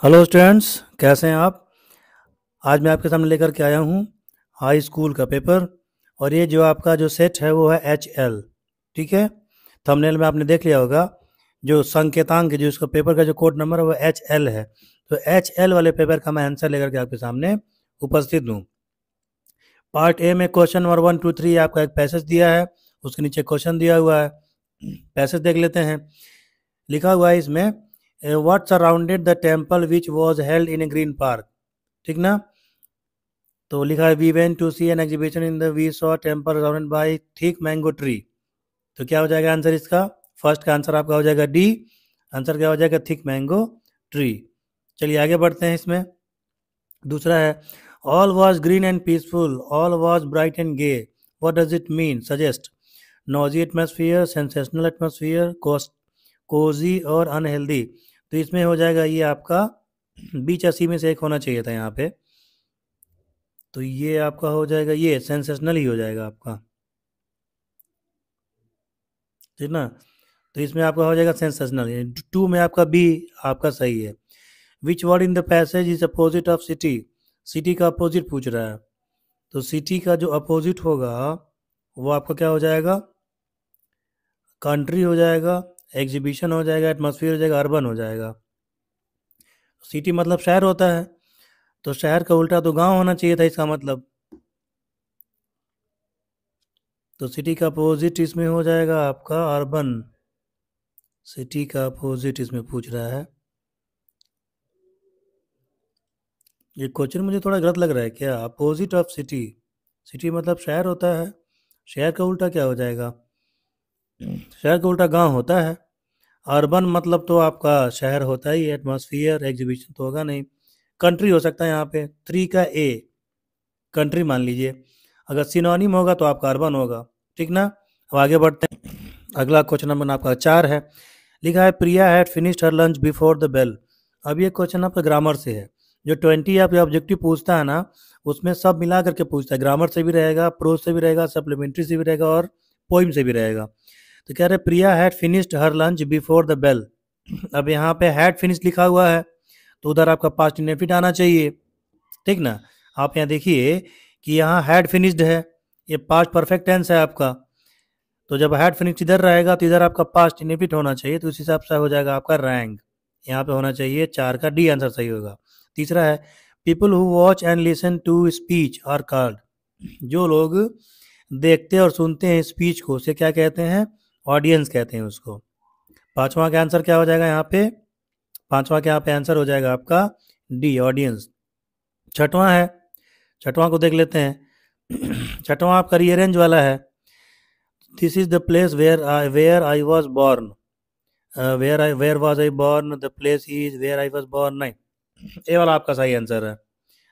Hello students, कैसे हैं आप। आज मैं आपके सामने लेकर के आया हूँ हाई स्कूल का पेपर। और ये जो आपका जो सेट है वो है HL। ठीक है, थंबनेल में आपने देख लिया होगा जो संकेतांक जो इसका पेपर का जो कोड नंबर है वो HL है। तो HL वाले पेपर का मैं आंसर लेकर के आपके सामने उपस्थित हूँ। पार्ट ए में क्वेश्चन नंबर 1 2 3 आपका एक पैसेज दिया है, उसके नीचे क्वेश्चन दिया हुआ है। पैसेज देख लेते हैं। लिखा हुआ है इसमें what surrounded the temple which was held in a green park. ठीक ना। तो लिखा है we went to see an exhibition in the we saw temple surrounded by thick mango tree. तो क्या हो जाएगा आंसर इसका। फर्स्ट का आंसर आपका हो जाएगा डी। आंसर क्या हो जाएगा थिक मैंगो ट्री। चलिए आगे बढ़ते हैं इसमें। दूसरा है all was green and peaceful, all was bright and gay. What does it mean, suggest. Noisy atmosphere, sensational atmosphere, cozy और अनहेल्दी। तो इसमें हो जाएगा ये आपका बी या सी में से एक होना चाहिए था यहाँ पे। तो ये आपका हो जाएगा, ये सेंसेशनल ही हो जाएगा आपका। ठीक ना। तो इसमें आपका हो जाएगा सेंसेशनल। टू में आपका बी आपका सही है। Which word in the passage is opposite of city. City का अपोजिट पूछ रहा है। तो सिटी का जो अपोजिट होगा वो आपका क्या हो जाएगा, कंट्री हो जाएगा, एग्जीबिशन हो जाएगा, एटमॉस्फेयर हो जाएगा, अर्बन हो जाएगा। सिटी मतलब शहर होता है, तो शहर का उल्टा तो गांव होना चाहिए था इसका मतलब। तो सिटी का अपोजिट इसमें हो जाएगा आपका अर्बन। सिटी का अपोजिट इसमें पूछ रहा है। ये क्वेश्चन मुझे थोड़ा गलत लग रहा है क्या। अपोजिट ऑफ सिटी, सिटी मतलब शहर होता है, शहर का उल्टा क्या हो जाएगा, शहर का उल्टा गांव होता है। अर्बन मतलब तो आपका शहर होता ही, एटमॉस्फियर एग्जीबिशन तो होगा नहीं। कंट्री हो सकता है यहाँ पे, 3 का ए कंट्री मान लीजिए। अगर सिनोनिम होगा तो आपका अर्बन होगा। ठीक ना। अब आगे बढ़ते हैं। अगला क्वेश्चन नंबर आपका 4 है। लिखा है Priya had finished her lunch before the bell. अब ये क्वेश्चन आपका ग्रामर से है। जो 20 आप ऑब्जेक्टिव पूछता है ना, उसमें सब मिला करके पूछता है। ग्रामर से भी रहेगा, प्रोज से भी रहेगा, सप्लीमेंट्री से भी रहेगा और पोइम से भी रहेगा। तो कह रहे Priya had finished her lunch before the bell. अब यहाँ पे हैड फिनिश लिखा हुआ है तो उधर आपका पास्ट इंडेफिनिट आना चाहिए। ठीक ना। आप यहाँ देखिए कि यहाँ हैड फिनिश्ड है, ये पास्ट परफेक्ट टेंस है आपका। तो जब हैड फिनिश्ड इधर रहेगा तो इधर आपका पास्ट इंडेफिनिट होना चाहिए। तो उस हिसाब से हो जाएगा आपका रैंक। यहाँ पे होना चाहिए 4 का डी आंसर सही होगा। तीसरा है people who watch and listen to speech are called. जो लोग देखते और सुनते हैं स्पीच को, उसे क्या कहते हैं, ऑडियंस कहते हैं उसको। पांचवा का आंसर क्या हो जाएगा यहाँ पे, पांचवा के यहाँ पे आंसर हो जाएगा आपका डी ऑडियंस। छठवां है, छठवां को देख लेते हैं। छठवां आपका रीअरेंज वाला है। This is the place where I was born. Where was I born, the place is where I was born. नहीं, ए वाला आपका सही आंसर है।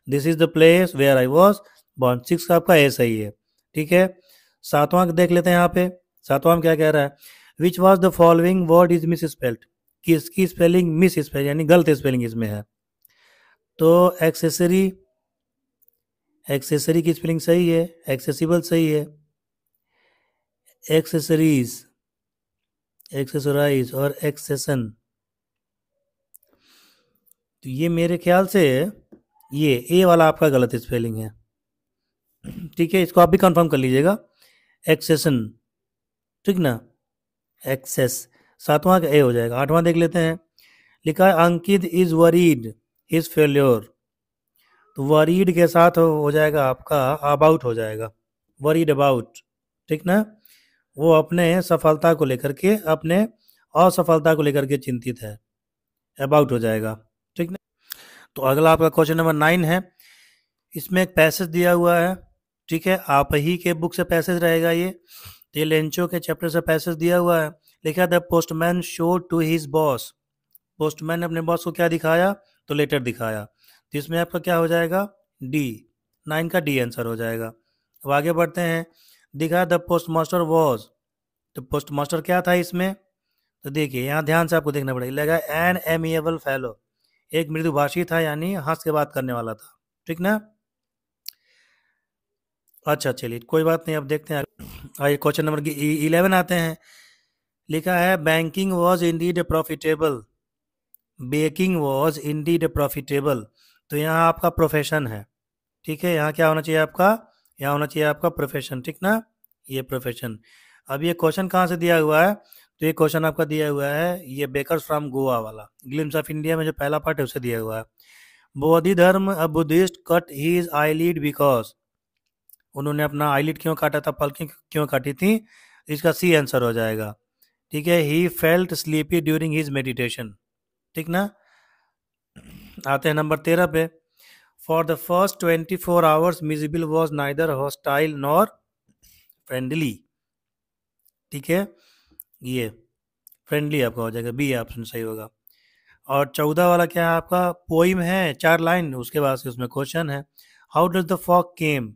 This is the place where I was born. 6 का आपका ए सही है। ठीक है। सातवां देख लेते हैं यहाँ पे। सातवां में क्या कह रहा है, which was the following word is miss spelled. किसकी स्पेलिंग मिस स्पेल यानी गलत स्पेलिंग इसमें है। तो एक्सेसरी, एक्सेसरी की स्पेलिंग सही है, एक्सेसिबल सही है, एक्सेसरीज, एक्सेसराइज और एक्सेसन। तो ये मेरे ख्याल से ये ए वाला आपका गलत स्पेलिंग है। ठीक है, इसको आप भी कंफर्म कर लीजिएगा, एक्सेसन। ठीक ना, एक्सेस। सातवां का ए हो जाएगा। आठवां देख लेते हैं। लिखा है अंकित इज वरीड हिज फेल्योर। तो वरीड के साथ हो जाएगा आपका अबाउट हो जाएगा, वरीड अबाउट। ठीक ना। वो अपने सफलता को लेकर के, अपने असफलता को लेकर के चिंतित है, अबाउट हो जाएगा। ठीक ना। तो अगला आपका क्वेश्चन नंबर 9 है। इसमें एक पैसेज दिया हुआ है। ठीक है, आप ही के बुक से पैसेज रहेगा ये लेंचो के चैप्टर से पैसेज दिया हुआ है। लिखा the postman show to his boss. Postman ने अपने बॉस को क्या दिखाया, तो लेटर दिखाया। तो इसमें आपका क्या हो जाएगा, डी। 9 का डी आंसर हो जाएगा। अब आगे बढ़ते हैं। दिखा द पोस्ट मास्टर वॉज। तो पोस्ट मास्टर क्या था इसमें, तो देखिए यहाँ ध्यान से आपको देखना पड़ेगा। लगा एन एमिएबल फेलो, एक मृदुभाषी था यानी हंस के बात करने वाला था। ठीक ना। अच्छा चलिए कोई बात नहीं, अब देखते हैं आइए क्वेश्चन नंबर 11 आते हैं। लिखा है banking was Indeed profitable. Baking was Indeed profitable, तो यहाँ आपका प्रोफेशन है, ठीक है। यहाँ क्या होना चाहिए आपका, यहाँ होना चाहिए आपका प्रोफेशन, ठीक ना, ये प्रोफेशन। अब ये क्वेश्चन कहाँ से दिया हुआ है, तो ये क्वेश्चन आपका दिया हुआ है ये बेकर्स फ्रॉम गोवा वाला, ग्लिम्स ऑफ इंडिया में जो पहला पार्ट है उसे दिया हुआ है। Bodhidharma a Buddhist cut his eyelid because, उन्होंने अपना आईलिड क्यों काटा था, पलकें क्यों काटी थी, इसका सी आंसर हो जाएगा, ठीक है। He felt sleepy during his meditation, ठीक ना। आते हैं नंबर 13 पे। For the first 24 hours miscible was neither hostile nor friendly, ठीक है, ये फ्रेंडली आपका हो जाएगा, बी ऑप्शन सही होगा। और 14 वाला क्या है आपका, पोइम है 4 लाइन, उसके बाद से उसमें क्वेश्चन है, how does the fog came,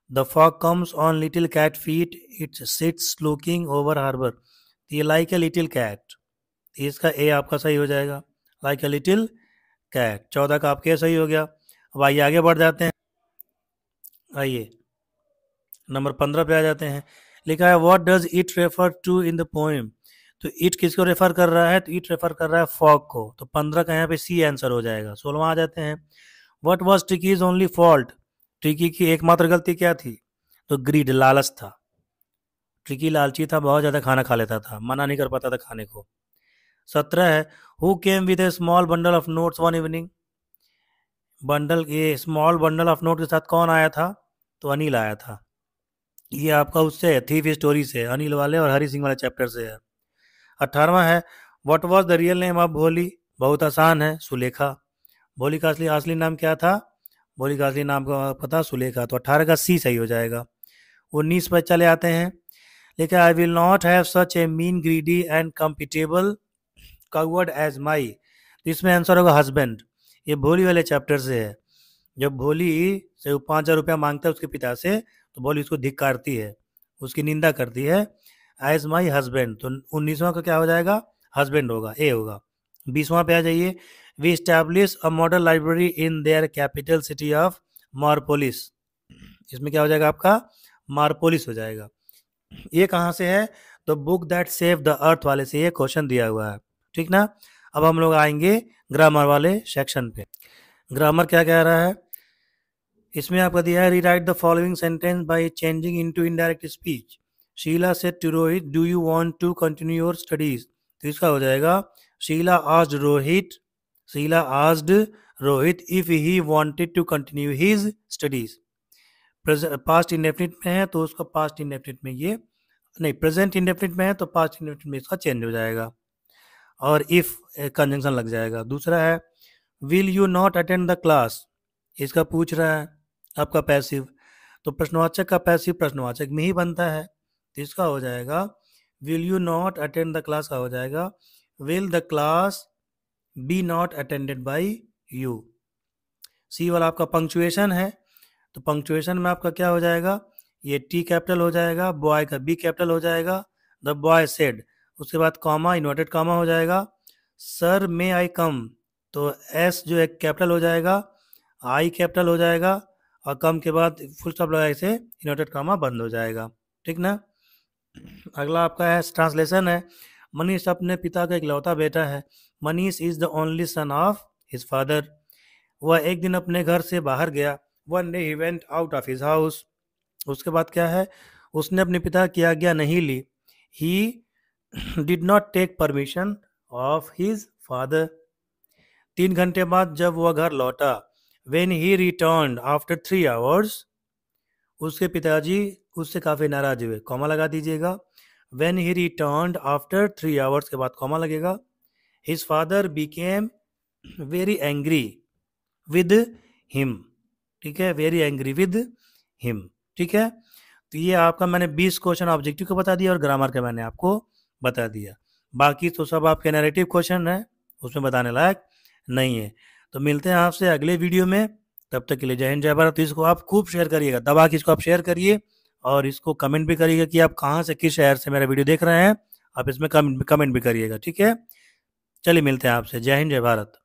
the fog comes on little cat feet, it sits looking over harbour, ये लाइक ए लिटिल कैट, इसका ए आपका सही हो जाएगा, लाइक ए लिटिल कैट। 14 का आपके सही हो गया। अब आइए आगे बढ़ जाते हैं, आइए नंबर 15 पे आ जाते हैं। लिखा है what does it refer to in the poem, तो इट किसको रेफर कर रहा है, तो इट रेफर कर रहा है फॉग को, तो 15 का यहाँ पे सी आंसर हो जाएगा। 16 आ जाते हैं। What was ट्रिकीज only fault, tricky की एकमात्र गलती क्या थी, तो ग्रीड, लालच था। ट्रिकी लालची था, बहुत ज्यादा खाना खा लेता था, मना नहीं कर पाता था खाने को। 17 है who came with A small bundle of notes one evening, bundle, ये स्मॉल बंडल ऑफ नोट के साथ कौन आया था, तो अनिल आया था। ये आपका उससे है, थीफ स्टोरी से, अनिल वाले और हरी सिंह वाले चैप्टर से है। 18वां है what was the real name of भोली, बहुत आसान है, सुलेखा। भोली का असली असली नाम क्या था, भोली का असली नाम का पता, सुलेखा, तो 18 का सी सही हो जाएगा। 19 पर चले आते हैं। लेकिन I will not have such a mean greedy and contemptible coward as my, इसमें आंसर होगा हस्बैंड, ये भोली वाले चैप्टर से है। जब भोली से 5,000 रुपया मांगता है उसके पिता से, तो भोली उसको धिक्कारती है, उसकी निंदा करती है, एज माई हस्बैंड, तो 19वां का क्या हो जाएगा, हस्बैंड होगा, ए होगा। 20वां पे आ जाइए। We establish a model library in their capital city of Marpolis, इसमें क्या हो जाएगा आपका, मारपोलिस हो जाएगा। ये कहाँ से है, तो book that save the earth वाले से ये क्वेश्चन दिया हुआ है, ठीक ना। अब हम लोग आएंगे ग्रामर वाले सेक्शन पे। ग्रामर क्या कह रहा है, इसमें आपका दिया है rewrite the following sentence by changing into indirect speech. Sheila said to Rohit do you want to continue your studies, तो इसका हो जाएगा Sheila asked Rohit, Sheila asked Rohit if he wanted to continue his studies. Past indefinite में है तो उसका पास्ट इंडेफिनिट में ये नहीं, प्रेजेंट इंडेफिनिट में है तो पास्ट इंडेफिनिट में इसका चेंज हो जाएगा, और इफ कंजंक्शन लग जाएगा। दूसरा है will you not attend the class, इसका पूछ रहा है आपका पैसिव, तो प्रश्नवाचक का पैसिव प्रश्नवाचक में ही बनता है, तो इसका हो जाएगा will you not attend the class का हो जाएगा will the class be not attended by you. C वाला आपका पंक्चुएशन है, तो पंक्चुएशन में आपका क्या हो जाएगा, ये टी कैपिटल हो जाएगा, बॉय का बी कैपिटल हो जाएगा, द बॉय सेड, उसके बाद कॉमा, इन्वर्टेड कॉमा हो जाएगा, सर मे आई कम, तो एस जो है कैपिटल हो जाएगा, आई कैपिटल हो जाएगा, और कम के बाद फुल स्टॉप लगाए से इन्वर्टेड कॉमा बंद हो जाएगा, ठीक ना। अगला आपका है ट्रांसलेशन है। मनीष अपने पिता का इकलौता बेटा है, Manish is the only son of his father. वह एक दिन अपने घर से बाहर गया, one day he went out of his house. उसके बाद क्या है, उसने अपने पिता की आज्ञा नहीं ली, he did not take permission of his father. 3 घंटे बाद जब वह घर लौटा, when he return after 3 hours, उसके पिताजी उससे काफ़ी नाराज हुए, कॉमा लगा दीजिएगा। When he return after 3 hours के बाद कॉमा लगेगा। His father became very angry with him, ठीक है, वेरी एंग्री विद हिम, ठीक है। तो ये आपका मैंने 20 क्वेश्चन ऑब्जेक्टिव को बता दिया और ग्रामर के मैंने आपको बता दिया, बाकी तो सब आपके नैरेटिव क्वेश्चन है, उसमें बताने लायक नहीं है। तो मिलते हैं आपसे अगले वीडियो में, तब तक के लिए जय हिंद जय भारत। तो इसको आप खूब शेयर करिएगा, दबा के इसको आप शेयर करिए, और इसको कमेंट भी करिएगा कि आप कहाँ से, किस शहर से मेरा वीडियो देख रहे हैं, आप इसमें कमेंट भी करिएगा, ठीक है। चलिए मिलते हैं आपसे, जय हिंद जय भारत।